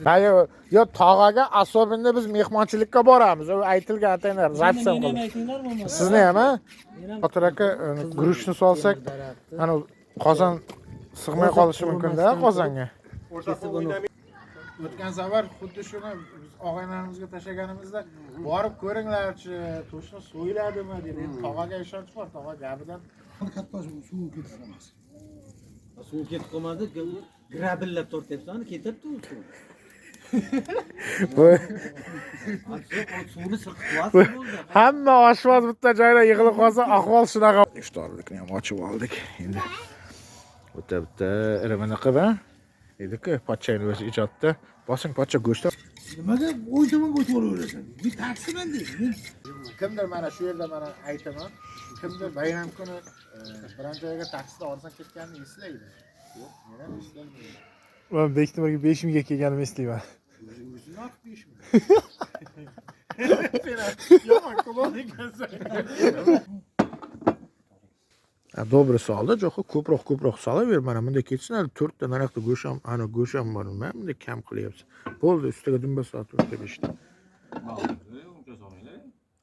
Hayır, yo tog'aga asobinda biz mehmonchilikka boramiz. O aytilgan ataylar, ratsam qilib. Sizni ham ha? Botir aka, guruchni solsak, ana qozon sig'may qolishi mumkin-da qozonga. O'tgan safar xuddi shuni biz og'aylarimizga tashlaganimizda borib ko'ringlarchi, to'shni so'yiladimi dedi. Endi tog'aga ishonch bor, tog'a gabidan katta suv ketib emas. Suv ketib qolmadi, grabillab tortyapsan, ketyapti u suv. Suvni sirqib bo'ldi. Hamma oshvoz bitta joyda yig'ilib qolsa, ahvol shunaqa. Iftorlikni ham ochib oldik. Endi bitta irimini qilib, dedi-ku, pochchani o'zi ijodda. Bosing pochcha go'sht. Nimaga o'ydamanga o'tib olaverasan? Men taksiman deydi. Kimdir mana shu yerda mana aytaman. Kimdir bayram kuni biron joyga taksida orsan ketganini eslaydi. Yo'q, men ham eslayman. Men Bektemirga 5 mingga kelganimni eslayman. O'zingni olib 5 ming. Yomon kulol ekansan. Добрый soldi, jo'qi ko'proq solaver. Mana bunday ketsin, 4 ta naraqda go'sham, ana go'sham bor. Men bunday kam qilyapsiz. Bo'ldi, ustiga dumba soat urib ishdi.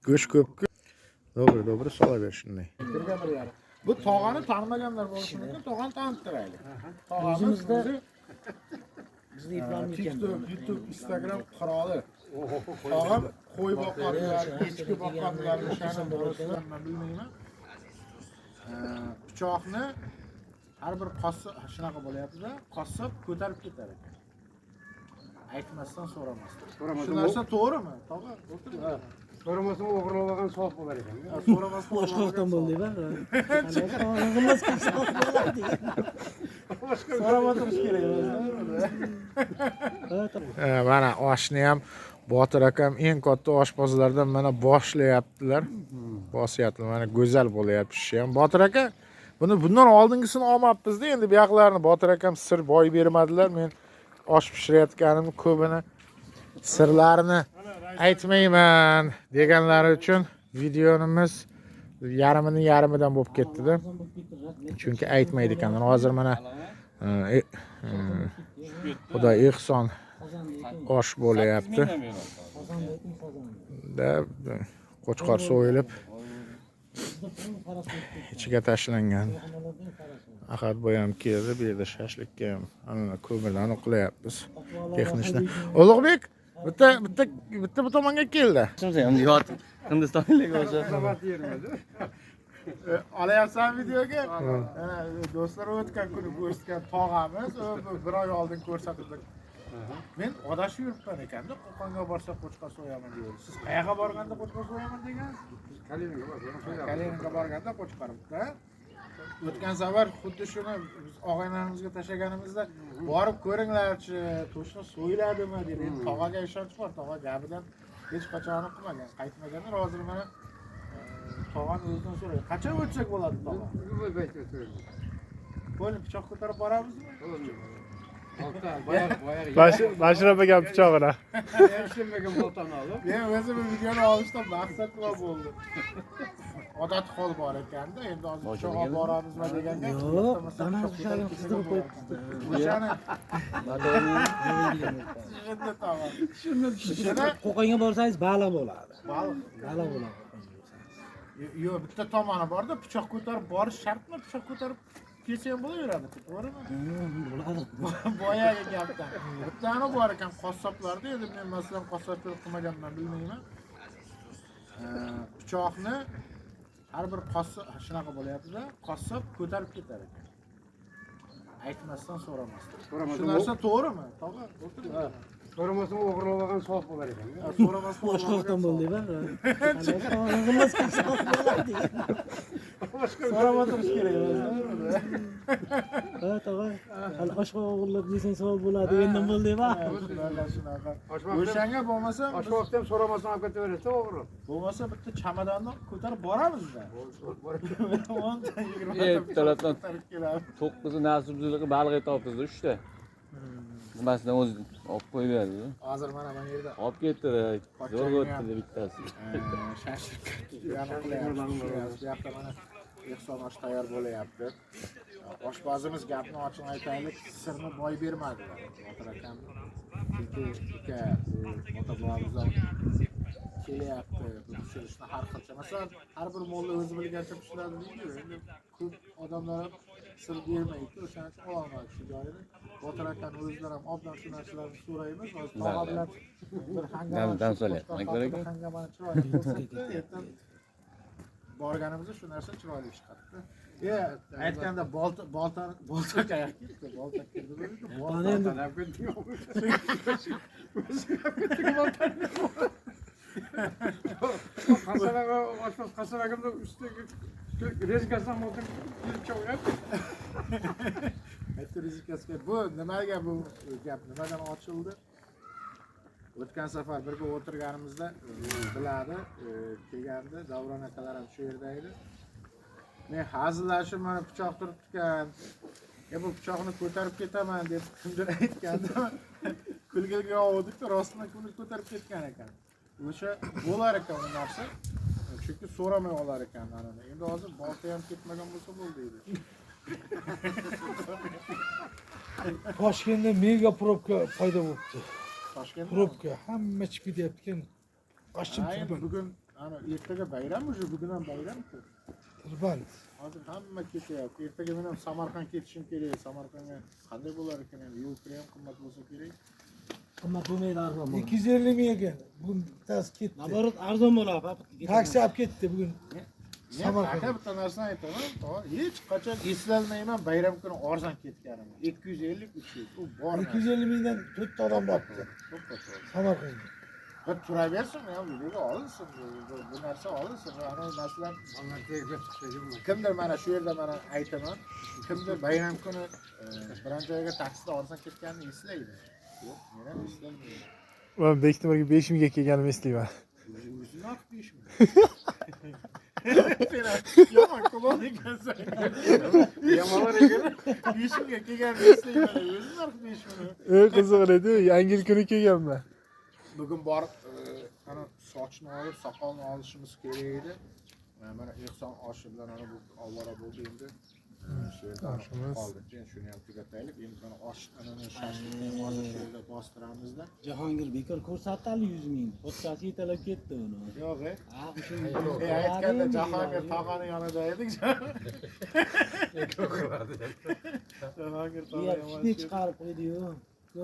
Go'sht ko'p. Добрый solaver shunday. Bu tog'ani tanimaganlar bo'lishi mumkin. Tog'ani tanittiraylik. Tog'amizda Bizni iplanib YouTube, Instagram qiroli. Tog'am qo'y boqadilar, echki boqadilar, o'shani men bilmayman. Pichoqni har bir qassob shunaqa bo'lyapti-da, qassob ko'tarib ketar ekan. Aytmasdan so'ramasdan. Shu narsa to'g'rimi? Tog'a, o'tirib. So'ramasam o'g'irlab olgan sof bo'lar ekan. So'ramasdan boshqalardan bo'ldi-da. Qanday qilsa bo'ladi. so'ramay turish kerak. Mana oshni ham Botir akam eng katta oshpazlardan mana boshlayaptilar. Bosyaptilar. Mana go'zal bo'layapti ishi ham. Botir aka, bundan oldingisini olmabmiz-da, endi bu yoqlarni Botir akam sir boy bermadilar. Men osh pishirayotganim ko'bini sirlarini aytmayman deganlari uchun videomiz yarimidan bo'lib ketdi-da. Chunki aytmaydi ekanlar. Hozir mana Xudo ehson osh bo'layapti. Da qo'chqor so'yilib ichiga tashlangan. Ahad bo'yam keldi, bu yerda shashlikka ham ana ko'mirlarni qilyapmiz. Texnikni. Ulug'bek bitta bu tomonga keldi. Yot Hindistonlik o'sha. Olayapsan videoga? Do'stlar, o'tgan kuni ko'rsatgan tog'amiz, bir oy oldin ko'rsatdik. Men adashib yuribman ekanda, Qo'qonga borsak qo'chqor so'yaman deydi. Siz qayerga borganda qo'chqor so'yaman degansiz? Kalininga borganda qo'chqoribdi. O'tgan safar xuddi shuni biz og'aylarimizga tashlaganimizda borib ko'ringlarchi, to'shni so'yiladimi dedi. Endi tog'aga ishonch bor, tog'a gabidan hech qachon qilmagan, qaytmaganlar. Hozir mana tog'ani o'zidan so'raydi. Qachon o'tsak bo'ladi tog'a? Bo'lib pichoq ko'tarib boramizmi? Bashir opaga pichog'ini. Hemshirmagan boltani olib. Men o'zim videoni olishdan maqsad nima bo'ldi? Odat hol bor ekanda, endi hozir pichoq olib boramizmi deganga. Yo'q, damas ushalib qistirib qo'yibdi. O'shani shuni Qo'qonga borsangiz baliq bo'ladi. baliq Bo'ladi. yo'q, bitta tomoni borda, pichoq ko'tarib borish shartmi? Pichoq ko'tarib kelsang bo'laveradi, to'g'rimi? Bo'ladi. Boyagi gapdan. Bittani bor ekan qassoblarda, endi men masalan qassobchilik qilmaganman, bilmayman. Pichoqni har bir qassob shunaqa bo'lyapti-da, qassob ko'tarib ketar ekan. Aytmasdan so'ramasdan. Shu narsa to'g'rimi? Tog'a, o'tirib. So'ramasam o'g'irlab olgan sof bo'lar ekan. So'ramasdan Boshqalardan bo'ldi-da. Qanday qilsa bo'ladi. so'ramay turish kerak o'zi. Ha, tog'a. Hali oshqo o'g'irlab desang savol bo'ladi, endi bo'ldi-ba. Shunaqa. O'shanga bo'lmasa, Oshmoqda ham so'ramasdan olib ketaverasiz, o'g'irlab. bo'lmasa bitta chamadonni ko'tarib boramiz-da. 10 ta 20 ta Talatdan ko'tarib kelamiz. 9 nasibsizlikqa baliq topibdi 3 ta. Nimasidan o'zi olib qo'yib berdi. Hozir mana bu yerda Olib ketdi. Zo'r o'tdi bittasi. shashlik yana qilyapmiz. Bu yoqda mana ehson osh tayyor bo'layapti. Oshpazimiz gapni ochiq aytaylik, sirni boy bermadilar. Botir akam chunki uka ota bobomizdan kelyapti, bu pishirishni har xilcha. Masalan, har bir molla o'zi bilgancha pishiradi deydi. Endi ko'p odamlar sir bermaydi, o'shaning uchun ololmadi shu joyda. Botir akam o'zlari ham obdan shu narsalarni so'raymiz. Tog'a bilan bir Dam solyapti. hangamani chiroyli ko'rsatdi. Ertaga borganimizda shu narsa chiroyli chiqadi. Aytganda bolta qayoqqa ketdi? Bolta kirdi. Bana endi Qasanaga oshpaz qasanagimda ustiga rezgasidan oldim, cho'yapti. Aytdi rizikasiga. Bu nimaga bu gap nimadan ochildi? O'tgan safar birga o'tirganimizda biladi, kelganda Davron akalar ham shu yerda edi. Men hazillashib mana pichoq turibdi-kan. Bu pichoqni ko'tarib ketaman deb kimdir aytganda kulgiga oldik-da, rostdan ko'tarib ketgan ekan. O'sha bo'lar ekan bu narsa. Chunki so'ramay olar ekan mana. Endi hozir bolta ham ketmagan bo'lsa bo'ldi edi. Toshkentda mega probka paydo bo'libdi. Toshkentda Probka hamma chiqib ketyapti-kan. Ashib Ayni turibdi. bugun ana ertaga bayram уже, bugun ham bayram-ku. Tirband. Hozir hamma ketyapti. Ertaga men ham Samarqand ketishim kerak. Samarqandga qanday bo'lar ekan? Yo'l kira ham qimmat bo'lsa kerak. qimmat bo'lmaydi, arzon bo'ladi. 250 ming ekan. Bugun bittasi ketdi. Naborot arzon bo'ladi. Taksi olib ketdi bugun. Men aka bitta narsani aytaman, hech qachon eslolmayman bayram kuni arzon ketganimni. 250 300 bu bor. 250 mingdan 4 ta odam boribdi. Samarqandga. Bir turaversin, ham videoga olinsin. Bu narsa olinsin. Ana masalan, kimdir mana shu yerda mana aytaman, kimdir bayram kuni biron joyga taksida arzon ketganini eslaydi. Yo'q, men ham eslayman. Men Bektemirga 5 mingga kelganimni eslayman. O'zing narx 5 ming. Yomon kulon ekansan. Yomonlar ekan. 5 mingga kelganini eslayman. O'zing narx 5 ming. Qiziq edi, yangi yil kuni kelganman. Bugun borib ana sochni olib, soqolni olishimiz kerak edi. Mana ehson oshi bilan ana bu avvora bo'ldi endi. Shu yerda Oshimiz. qoldi. Keyin shuni ham tugataylik. Endi mana osh anani shashlikni hozir shu yerda bostiramizda. Jahongir bekor ko'rsatdi 100 ming. Podkast yetalab ketdi uni. Yo'q, Ha, o'sha aytganda Jahongir tog'ani yonida edik. Jahongir tog'a Ya ishni chiqarib qo'ydi-yu.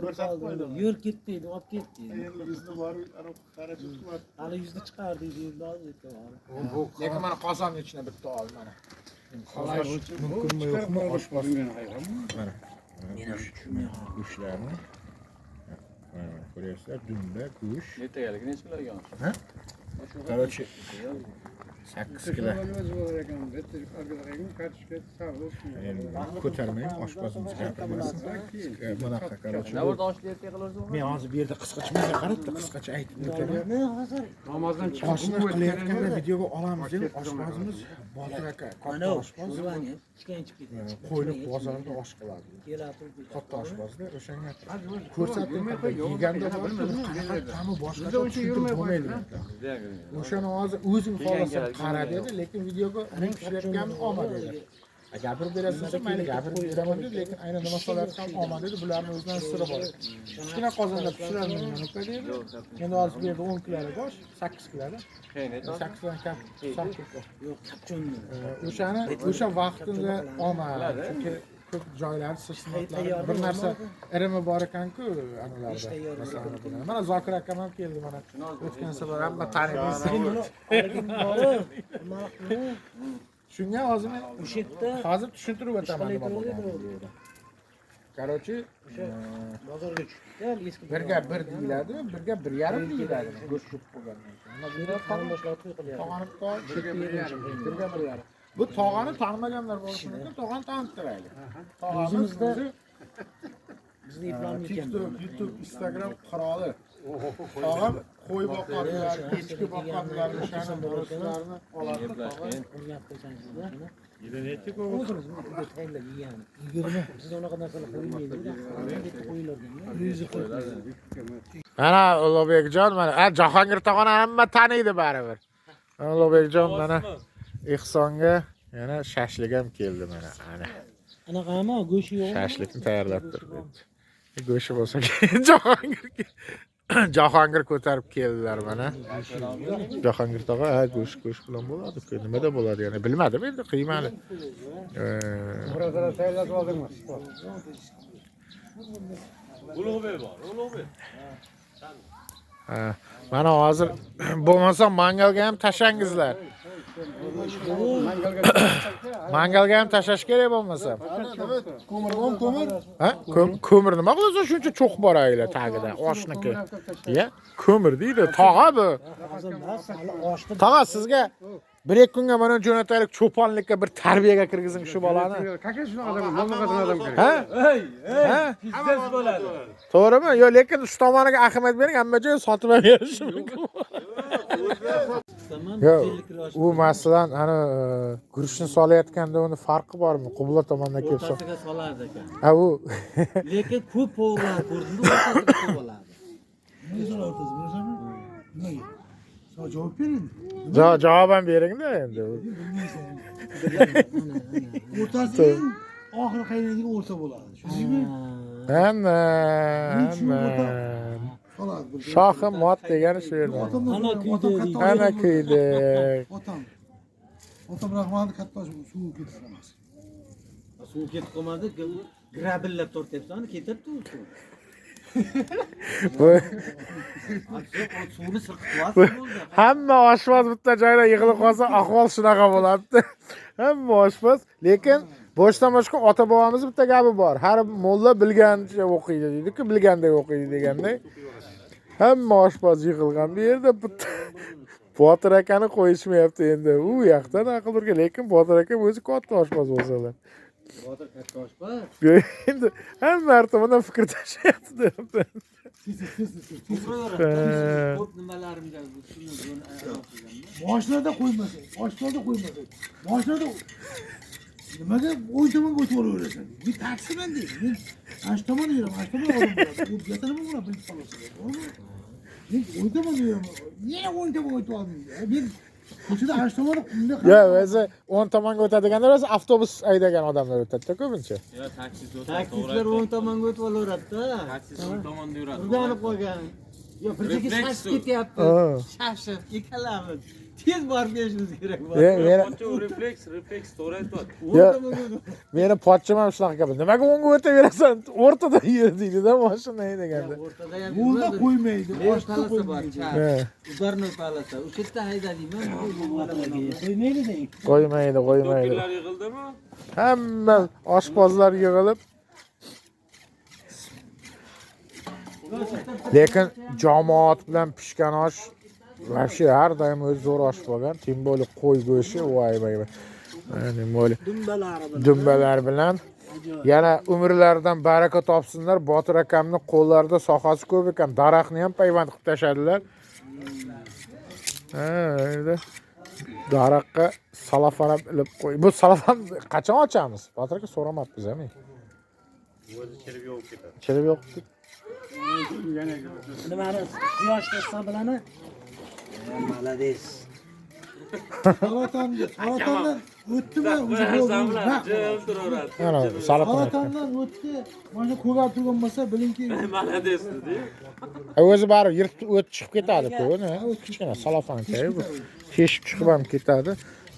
Ko'rsatib qo'ydi. Yur ketdi deydi, olib ketdi. Endi bizni borib ana qarajib qilyapti. Hali 100 ni chiqardi deydi, hozir aytdi. Lekin mana qozonni ichine bitta ol mana. Mumkinmi yo'qmi oshpaz? Mana. Go'shtlarni. Mana ko'ryapsizlar, dumba, go'sht. Ertagalik necha kiloga olamiz? Ha? Короче, 8 kilo. Ko'tarmayman, oshpazimiz gapirmasin. Bunaqa, короче. Naborda oshni ertaga qilaversa Men hozir bu yerda qisqacha meni qaratdi, qisqacha aytib o'taman. Ne hozir? Namozdan Oshni qilayotganda videoga olamiz deb oshpazimiz Botir aka, katta oshpaz. Zvoniy, chiqib ketdi. Qo'yliq bozorida osh qiladi. Keladi. Katta oshpazda o'shanga ko'rsatdim, yeganda ta'mi boshqacha tushuntirib bo'lmaydi. O'shani hozir o'zing xohlasang qara dedi, lekin videoga men pishirayotganimni olmadi dedi. Gapirib berasiz desa, mayli gapirib beraman dedi, lekin aynan nima qilyapti ham olmadi dedi. Bularning o'zidan siri bor. Kichkina qozonda pishiraman uka dedi. Endi hozir bu yerda 10 kilolik osh, 8 kilolik. keyin aytamiz. 8 dan kam saqlab. Yo'q, qachonni. O'shani o'sha vaqtida olmadi. Chunki ko'p joylar sirsimatlari bir narsa irimi bor ekan-ku analarda. Masalan, mana Zokir akam ham keldi mana. O'tgan safar hamma taniymiz. Shunga hozir men O'sha yerda hozir tushuntirib o'taman nima bo'lganini. Короче, bozorga tushdi. Eski birga 1 deyiladi, birga 1,5 deyiladi. Go'sht ko'p bo'lgandan keyin. Mana bu yerda qarindoshlar to'y qilyapti. tog'ani birga 1,5. Bu tog'ani tanimaganlar bo'lishi mumkin, tog'ani tanittiraylik. O'zimizda O'zi bizni iplarni TikTok, YouTube, Instagram qiroli. Tog'am qo'y boqadilar, echki boqadilar, o'shani do'stlarni oladi. o'rganib qo'ysangizda. O'zimiz bunga tayyorlab yegan. 20. Siz unaqa narsalar qo'ymaydi-da. Qo'yiladi. Mana Ulug'bekjon mana Jahongir tog'ani hamma taniydi baribir. Ulug'bekjon mana Ehsonga yana shashlik ham keldi mana. Anaqami, go'shi yo'q. Shashlikni tayyorlab turibdi. Go'shi bo'lsa Jahongir ko'tarib keldilar mana. Jahongir tog'a, ha, go'sh bilan bo'ladi-ku. Nimada bo'ladi yana bilmadim endi, qiymali. Birazdan tayyorlatib oldingmi? Ulug'bek bor, Ulug'bek. Ha, mana hozir bo'lmasa mangalga ham tashangizlar. Mangalga ham tashlash kerak bo'lmasa. Ko'mir bor, ko'mir. Ha? Ko'mir nima qilasiz shuncha cho'q boraylar tagidan oshniki. Ya, ko'mir deydi, tog'a bu. Tog'a sizga 1-2 kunga mana jo'nataylik cho'ponlikka bir tarbiyaga kirgizing shu bolani. Qaka shunaqa odam, bo'lmagan odam kerak. Ha? Ey, biznes bo'ladi. To'g'rimi? Yo, lekin shu tomoniga ahamiyat bering, hamma joy sotib ham berishi mumkin. Yo, u masalan ana guruchni solayotganda uni farqi bormi? Qubla tomondan kelsa. O'rtasiga solardi ekan. Ha, u Lekin ko'p o'g'illar ko'rdim-da, o'rtasiga ko'p bo'ladi. Nima o'rtasi bilasanmi? Nimaga? Sen javob bering. javob ham bering-da endi. O'rtasi oxiri qaynaydigan o'rta bo'ladi. Tushundingmi? Hamma. Shohim mot degani shu yerda. Ana kuydi deydi. Ana kuydi. Otam rahmatli katta suv ketiramas. Suv ketib qolmadi, grabillab tortyapsan, ketibdi u suv. Suvni sirqib bo'ldi. Hamma oshpaz bitta joyda yig'ilib qolsa, ahvol shunaqa bo'ladi. Hamma oshpaz, lekin boshdan boshqa ota bobomiz bitta gapi bor. Har molla bilgancha o'qiydi deydi-ku, bilgandek o'qiydi deganday. Hamma oshpaz yig'ilgan bu yerda bitta Botir akani qo'yishmayapti endi. U yoqdan aql urgan, lekin Botir aka o'zi katta oshpaz bo'lsalar. Botir katta oshpaz. Endi hamma tomondan fikr tashlayapti deyapti. Ko'p nimalarimga shuni Boshlarda qo'ymasak, boshlarda qo'ymasak. Boshlarda nimaga o'y tomonga o'tib olaverasan? Men taksiman deydi. Men ash tomon yuraman, ash tomon odam bo'ladi. U yerda nima bo'ladi bilib qolasiz. Men o'y tomonga yuraman. Yana o'y tomonga o'tib olmaydi. Men ko'chada ash tomonda qumda Ya, o'zi 10 tomonga o'tadiganlar o'zi avtobus haydagan odamlar o'tadi-da ko'pincha. Yo, taksist o'tadi. taksistlar o'ng tomonga o'tib olaveradi-da. Taksist o'ng tomonda yuradi. Urganib qolgan. Yo, birga shashib ketyapti. Shashib, ikkalamiz. Tez borib kelishimiz kerak bor. Refleks to'g'ri aytyapti. Meni pochcham ham shunaqa gap. Nimaga o'ngga o'taverasan? O'rtada yur deydi-da mashina haydaganda. O'rtada ham yo'lda qo'ymaydi. boshqa Boshqa bor. He. Ularni palasa. O'sha yerda haydadingmi? Qo'ymaydi-da. Qo'ymaydi. Doktorlar yig'ildimi? Hamma oshpazlar yig'ilib. Lekin jamoat bilan pishgan osh вообще har doim o'zi zo'r osh bo'lgan. Tim bo'li qo'y go'shi, voy. Mana bo'li dumbalar bilan yana umrlaridan baraka topsinlar. Botir akamning qo'llarida sohasi ko'p ekan. Daraxtni ham payvand qilib tashadilar. Ha, endi daraxtga salafon ham ilib qo'y. Bu salafon qachon ochamiz? Botir aka so'ramabmiz ham. O'zi chirib yo'q ketadi. Chirib yo'q. Nimani quyoshda sabilani? Malades. Salatamdan o'tdimi? Jim turaveradi. Mana salafon. Salatamdan o'tdi. Mana ko'rib turgan bo'lsa, bilingki, Malades dedi. O'zi bari yirtib o'tib chiqib ketadi-ku, ne? Kichkina salafoncha bu. Teshib chiqib ham ketadi.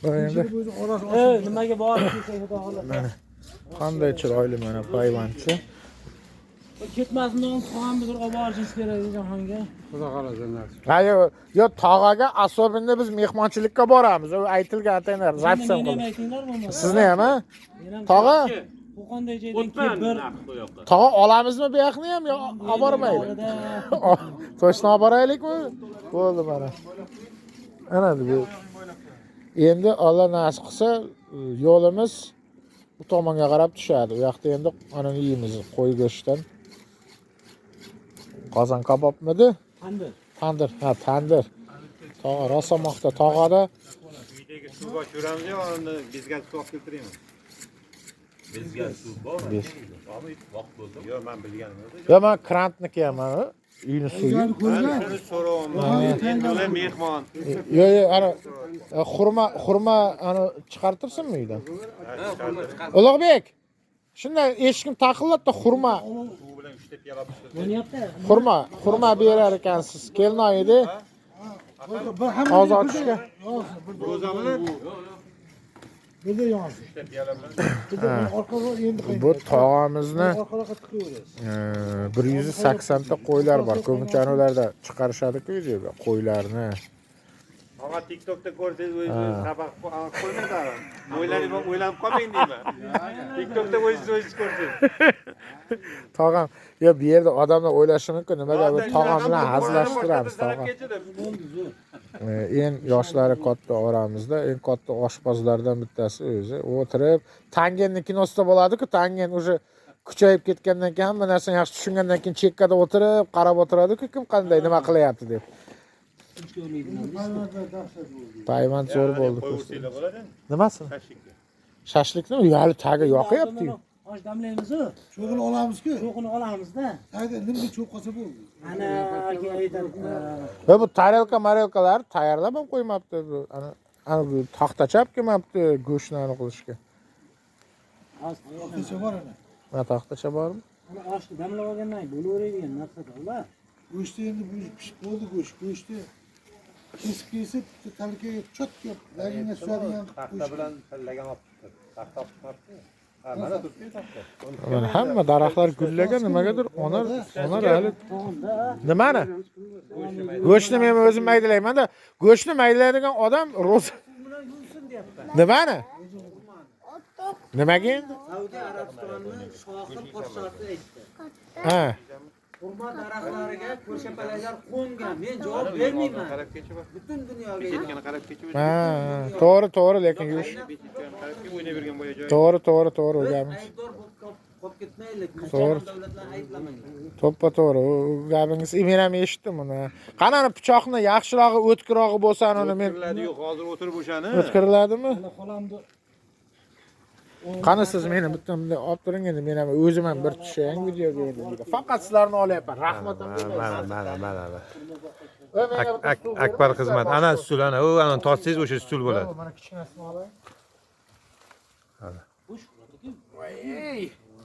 Endi o'zi orasi Nimaga borib kelsa xudo xohlasa. qanday chiroyli mana payvandchi. Ketmasdan qon bir olib borishimiz kerak Jahonga. xudo xolasa. Ha, yo tog'aga asobinda biz mehmonchilikka boramiz. U aytilgan ataylar, zapsam qilib. Aytinglar bo'lmasa. Sizni ham, ha? Tog'a, Bu qanday joydan O'tman kelib bir naq bu yoqqa. tog'a olamizmi bu yoqni ham yo olib bormaylik? Toshni olib boraylikmi? Bo'ldi mana. Ana bu. Endi Alloh nasib qilsa yo'limiz bu tomonga qarab tushadi. U yoqda endi anani yeymiz qo'y go'shtidan. Qozon kabobmidi? Tandir. Ha, tandir. Tog'a rosamoqda tog'ada. Uyidagi suvga tushiramiz yo, unda bezga suv olib keltiraymi? Bizga suv bormi? Bormi? Vaqt bo'ldi. Yo'q, men bilganim yo'q. Yo, men krantniki ham, ha. Uyni suvi. Mana shuni so'rayapman. Endi mehmon. Yo, ana xurma ana chiqartirsinmi uydan? Ulug'bek. Shunday eshkim taqillatdi xurma. Suv bilan 3 ta piyola pishirdi. Bo'lyapti. Xurma berar ekansiz. Kelinoydi. Bir hamma Oz otishga. Ro'zamini Birda yonsin. 3 ta piyola bilan. Birda orqaga endi Bu tog'amizni orqaga tiqaverasiz. 180 ta qo'ylar bor. Ko'pincha ularda chiqarishadi-ku videoga qo'ylarni. Ama TikTok'ta ko'rsangiz o'zingiz sabaq qo'ymaydi. O'ylanib qolmang deyman. TikTok'ta o'zingiz ko'rsangiz. Tog'am, yo bu yerda odamlar o'ylashi mumkin, nimaga bu tog'am bilan hazillashtiramiz tog'am. Eng yoshlari katta oramizda, eng katta oshpazlardan bittasi o'zi. U o'tirib, Tangenni kinosida bo'ladi-ku, Tangen o'sha kuchayib ketgandan keyin hamma narsani yaxshi tushungandan keyin chekkada o'tirib, qarab o'tiradi-ku, kim qanday nima qilyapti deb. Payvand zo'r bo'ldi. Nimasi? Shashlikni uyali tagi yoqyapti-yu. Osh damlaymiz-ku. Cho'g'ini olamizku. Cho'qini olamiz-da. Tagida nimga cho'q qolsa bo'ldi. Ana aka aytadi. Va bu tarelkalar tayyorlab ham qo'ymabdi bu. Ana bu taxtachap kelmabdi go'shtlarni qilishga. Kecha bor ana. Mana taxtacha bormi? Ana oshni damlab olgandan bo'laveradigan narsada ular. Go'shti endi bu pishib bo'ldi go'shti. Kesib talkaga chotga laganga tushadigan Taxta bilan tillagan olib chiqdi. Taxta olib chiqmabdi. Ha, mana turibdi taxta. Mana hamma daraxtlar gullagan, nimagadir onar hali nimani? Go'shtni men o'zim maydalayman-da. Go'shtni maydalaydigan odam ro'za. Nimani? Nimaga endi? Saudiya Arabistonining shohir podshosi aytdi. Ha. Xurmo daraxtlariga ko'rshapalaklar qo'ngan. Men javob bermayman. Qarab ketib bak. Butun dunyoga Ketgani qarab ketib Ha, to'g'ri, lekin yuvish. qarab o'ynab yurgan bo'ya joy. To'g'ri o'gamiz. aybdor bo'lib ketmaylik. To'g'ri. Davlatlarni ayblamanglar. To'g'ri, u gapingiz men ham eshitdim uni. Qanani pichoqni yaxshirog'i, o'tkirog'i bo'lsa uni men O'tkiriladi-yu, hozir o'tirib o'shani. o'tkiriladimi? Xolamni Qani siz meni bitta bunday olib turing endi, men ham o'zim ham bir tushayang videoga endi. Faqat sizlarni olyapman. Rahmatim. Mana. Voy, menga bitta stul ber. Akbar xizmat. Ana stul ana. U ana tortsangiz o'sha stul bo'ladi. Mana kichkinasini olay.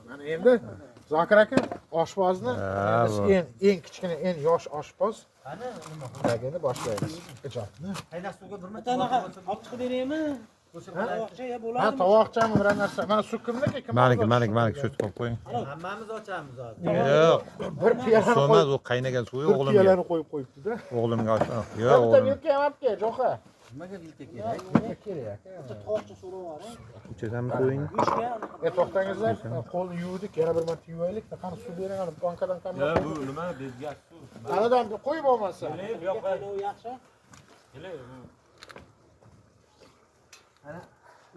Mana endi Zokir aka oshpozni biz eng kichkina, eng yosh oshpoz. Qani boshlaymiz. Ijodni. Qanaqa olib chiqib beraymi? Tovoqcha ya Ha, bo'ladimi? tovoqchami bir narsa. Mana sukimniki kim? Maniki sut qo'yib qo'ying. Hammamiz ochamiz hozir. Yo'q. Bir piyolani So'mas qo'yib, u qaynagan suvi bir o'g'limga. piyolani qo'yib qo'yibdi-da. O'g'limga osh. Yo'q, Bitta o'g'lim. milka ham olib kel, Jo'xa. Nimaga bilka kerak? Kerak. Tovoqcha so'rab oling. Ichasanmi qo'ying? Go'shtga To'xtangizlar, qo'lni yuvdik, yana bir marta yuvaylik. Qani suv bering, ana bankadan kamroq. Bu nima bezgak suv. Anadan qo'yib olmasa. yaxshi.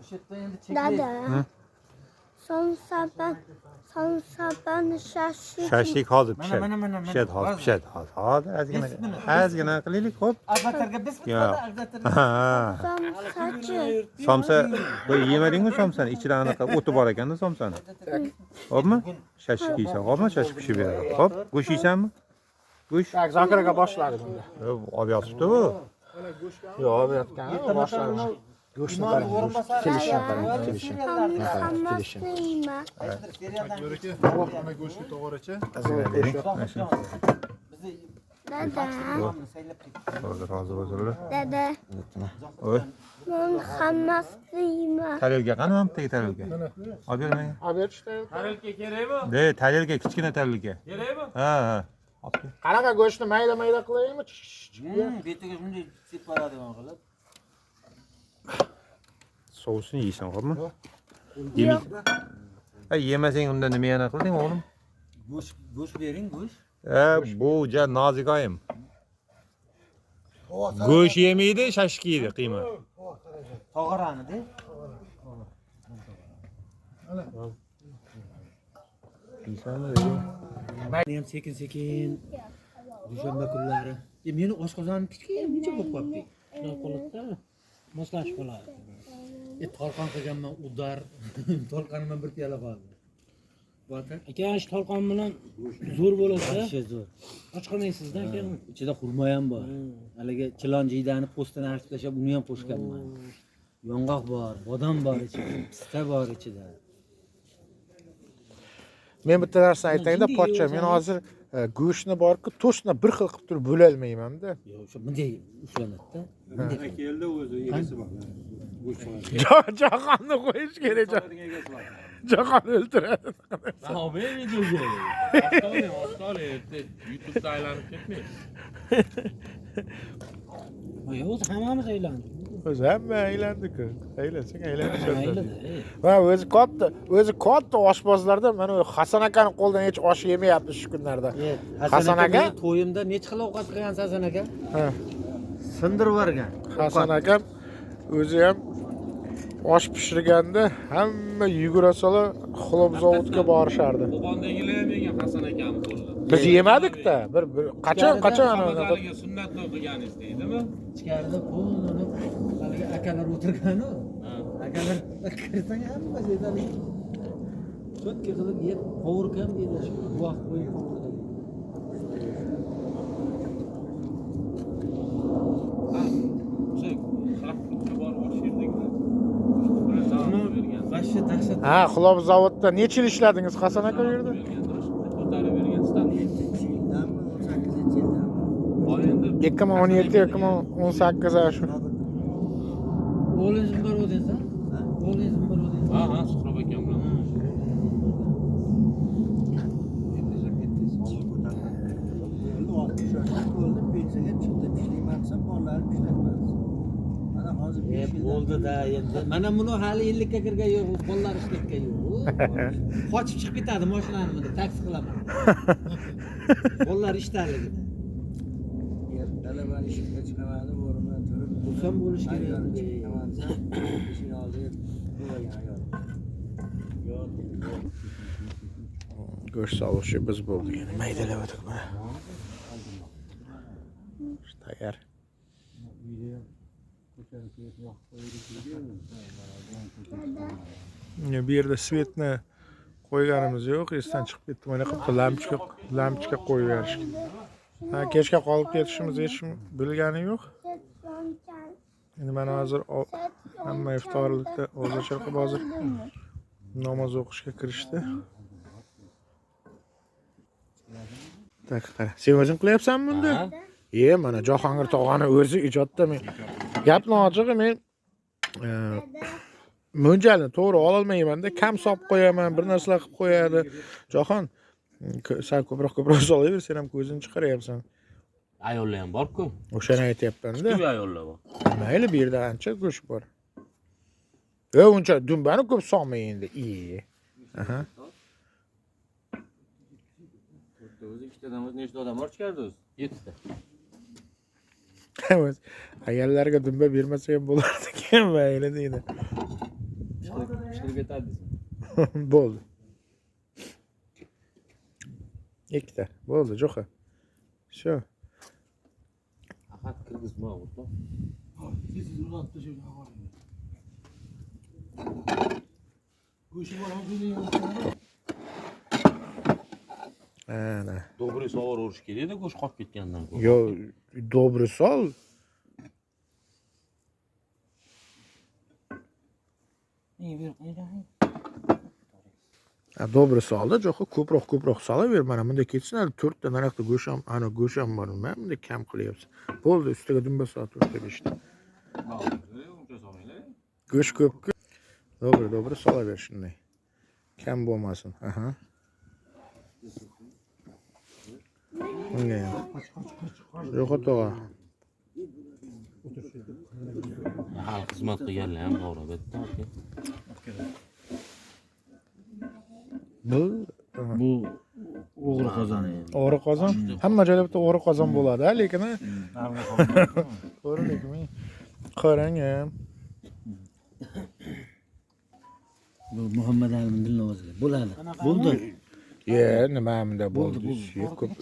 O'sha yerda endi Dada. Sonsaban shashlik. Shashlik hozir pishadi. mana. Pishadi hozir, pishadi hozir. Hozir ozgina qilaylik, xo'p. Albatarga biz Yo'q. albatarga. Ha. Somsachi. Somsa, bu yemadingmi somsani? Ichida anaqa o'ti bor ekanda somsani. Xo'pmi? Shashlik yeysan, xo'pmi? Shashlik pishib beradi. Xo'p, go'sht yeysanmi? Go'sht. Tak, Zokir aka boshladi bunda. Olib yotibdi bu. Yo'q, olayotgan, boshladi. Go'shtni qarang, kelishini qarang, kelishini. Hammasniyma. Ana go'shtni to'g'richa. Dada. Hozir o'zirlar. Dada. Oy, Men hammasniyma. tarelga qani mamtagi tarelga? Olib ber menga. Olib berishdi. Tarelka kerakmi? De, tarelga, kichkina tarelga. Kerakmi? Ha. Olib kel. Qanaqa go'shtni mayda qilaymi? Betiga shunday separadigan qilib. Sousini yeysan, xo'pmi? Yemasang unda nima yana qilding, o'g'lim? Go'sht bering, go'sht. Bu ja nozikoyim. Go'sht yemaydi, shashlik yeydi, qiyma. Tog'arani-da. Men ham sekin dushanba kunlari. Meni oshqozonim kichkina buncha bo'lib qolibdi. Shunday qo'lida moslashib qoladi. Tolqon qilganman, udar. Tolqonimdan bir piyola qoldi. Aka, shu tolqon bilan zo'r bo'ladi. Zo'r. Och qolmaysizda aka. Ichida xurmo ham bor. Haligi chilon jiydani postini artib tashlab, uni ham qo'shganman. Yong'oq bor, bodom bor ichida, pista bor ichida. Men bitta narsani aytayda, pochcha, men hozir go'shtni borku, to'shni bir xil qilib turib bo'la olmayman-da. Yo'q, o'sha bunday ushlanadi-da. Bunday. Keldi o'zi egasi bor. Jahonni qo'yish kerak. Jahon o'ldiradi. Ha, men videoga. Ostole, YouTube'da aylanib ketmaydi. Yo'q, hammamiz aylandik. O'zi hamma aylandik-ku. Aylansang aylanishadi. Ayladi. Va o'zi katta oshpazlarda mana u Hasan akaning qo'lidan hech osh yemayapti shu kunlarda. Hasan aka to'yimda necha xil ovqat qilgansiz Hasan aka? Ha. Sindirib yuborgan. Hasan akam o'zi ham osh pishirganda hamma yugura sola xlob zavodga borishardi. Qo'qondagilar ham yegan Hasan akamiz qo'lida. Biz yemadikda. Bir qachon Ramazonga sunnat o'qiganingiz deydimi? Ichkarida qo'lini haligi akalar o'tirgan-ku. Akalar kirsang hamma joydan cho'tka qilib yeb qovurkam deydi shu vaqt bo'yi qovurdi. Vashsha dahshat. Ha, xlob zavodda necha yil ishladingiz Hasan aka u yerda? Ko'tarib bergan stan. 2017-2018 shu. O'g'lingiz bor o'dinsa? O'g'lingiz bor o'dinsa? Ha, Suhrob akam bilan. Bo'ldi-da endi. Mana buni hali 50 ga kirgan yo'q, bolalar ishlatgan yo'q. Qochib chiqib ketadi mashinani bunda taksi qilaman. Bolalar ishdaligida. Talaban ishga chiqamadi, o'rnidan turib, Xursand bo'lish kerak. ishini oldi, qo'ygan ayol. Go'sht sovushi biz bo'ldik. Yana maydalab o'tdik mana. Tayyor. Bu yerda svetni qo'yganimiz yo'q, esdan chiqib ketdi. Mana qilib lampochka qo'yib berishgan. Ha, kechga qolib ketishimiz hech kim bilgani yo'q. Endi mana hozir hamma iftorlikda o'zicha qilib hozir namoz o'qishga kirishdi. Tak, qara. Sen o'zing qilyapsanmi bunda? Mana Jahongir tog'ani o'zi ijodda men. Gapni ochig'i men mo'ljalni to'g'ri ololmayman-da, kam solib qo'yaman, bir narsalar qilib qo'yadi. Jahon, sen ko'proq solaver, sen ham ko'zingni chiqaryapsan. Ayollar ham bor-ku. O'shani aytyapman-da. Ko'p ayollar bor. Mayli, bu yerda ancha go'sht bor. Uncha dumbani ko'p solmang endi. Aha. O'zi ikkitadan nechta odam bor ichkarida o'zi? 7 ta. Ayollarga dumba bermasa ham bo'lardi-ku, mayli deydi. Ishtirok etadi. Bo'ldi. Ikkita. Bo'ldi, jo'xa. Shu. Faqat kirgizma o'rtoq. Ana. Добрый savor urish kerak-da, go'sht qolib ketgandan keyin. Yo, добрый sol. Добрый solda jo'xa ko'proq solaver. Mana bunda ketsin, 4 ta naraqda go'sht ham, ana go'sht ham bor. Men bunda kam qilyapsiz. Bo'ldi, ustiga dumba soat 4 ta 5 ta. Go'sht ko'p-ku. Добрый solaver shunday. Kam bo'lmasin. Aha. Yo'q to'g'a. Xalq xizmat qilganlar ham to'g'ri bitta. Bu o'g'ri qozon edi. o'g'ri qozon. Hamma joyda bitta o'g'ri qozon bo'ladi, lekin ko'rinadimi? Qarang ham. Bu Muhammad Alining dilnoziga bo'ladi. Bo'ldi. Nima bunda bo'ldi? Ko'p.